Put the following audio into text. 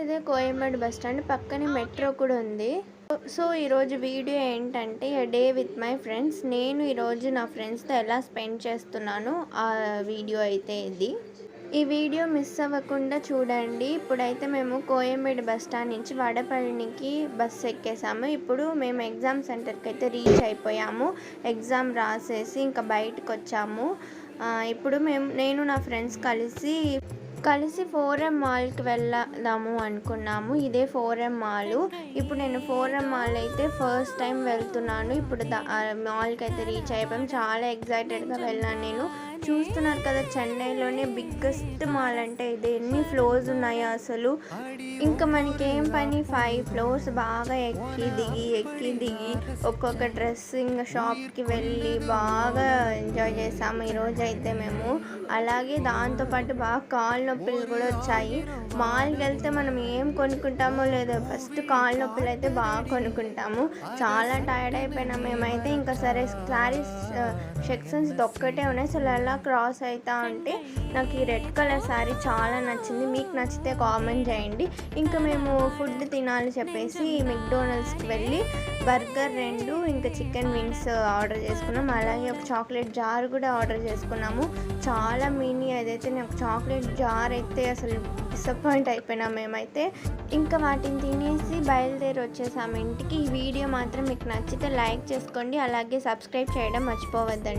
ఇదే Koyambedu bus stand పక్కనే metro కూడా ఉంది. సో ఈరోజు వీడియో ఏంటంటే డే విత్ మై ఫ్రెండ్స్. నేను ఈరోజు నా ఫ్రెండ్స్తో ఎలా స్పెండ్ చేస్తున్నాను ఆ వీడియో అయితే ఇది. ఈ వీడియో మిస్ అవ్వకుండా చూడండి. ఇప్పుడైతే మేము కోయంబేడు బస్ స్టాండ్ నుంచి వడపళనికి బస్సు ఎక్కేసాము. ఇప్పుడు మేము ఎగ్జామ్ సెంటర్కి అయితే రీచ్ అయిపోయాము. ఎగ్జామ్ రాసేసి ఇంకా బయటకు వచ్చాము. ఇప్పుడు నేను నా ఫ్రెండ్స్ కలిసి 4M మాల్కి వెళ్దాము అనుకున్నాము. ఇదే 4M మాల్. ఇప్పుడు నేను 4M మాల్ అయితే ఫస్ట్ టైం వెళ్తున్నాను. ఇప్పుడు మాల్కి అయితే రీచ్ అయిపోయాం. చాలా ఎక్సైటెడ్గా వెళ్ళాను నేను. చూస్తున్నారు కదా, చెన్నైలోనే బిగ్గెస్ట్ మాల్ అంటే ఇది. ఎన్ని ఫ్లోర్స్ ఉన్నాయో అసలు. ఇంకా మనకేం పని, 5 ఫ్లోర్స్ బాగా ఎక్కి దిగి ఒక్కొక్క డ్రెస్సింగ్ షాప్కి వెళ్ళి బాగా ఎంజాయ్ చేసాము ఈరోజు అయితే మేము. అలాగే దాంతోపాటు బాగా కాళ్ళ నొప్పులు కూడా వచ్చాయి. మాల్కి వెళ్తే మనం ఏం కొనుక్కుంటామో లేదో, ఫస్ట్ కాళ్ళ నొప్పులు అయితే బాగా కొనుక్కుంటాము. చాలా టైర్డ్ అయిపోయినాం మేమైతే. ఇంకా సరే శారీస్ సెక్షన్స్ ఒక్కటే ఉన్నాయి. అసలు ఎలా క్రాస్ అవుతా ఉంటే నాకు ఈ రెడ్ కలర్ శారీ చాలా నచ్చింది. మీకు నచ్చితే కామెంట్ చేయండి. ఇంకా మేము ఫుడ్ తినాలని చెప్పేసి మెక్డోనల్డ్స్కి వెళ్ళి బర్గర్ 2 ఇంకా చికెన్ వింగ్స్ ఆర్డర్ చేసుకున్నాం. అలాగే ఒక చాక్లెట్ జార్ కూడా ఆర్డర్ చేసుకున్నాము. చాలా మినీ. అదైతే నాకు చాక్లెట్ జార్ అయితే అసలు డిసప్పాయింట్ అయిపోయినాం మేమైతే. ఇంకా వాటిని తినేసి బయలుదేరి వచ్చేసాము ఇంటికి. ఈ వీడియో మాత్రం మీకు నచ్చితే లైక్ చేసుకోండి. అలాగే సబ్స్క్రైబ్ చేయడం మర్చిపోవద్దండి.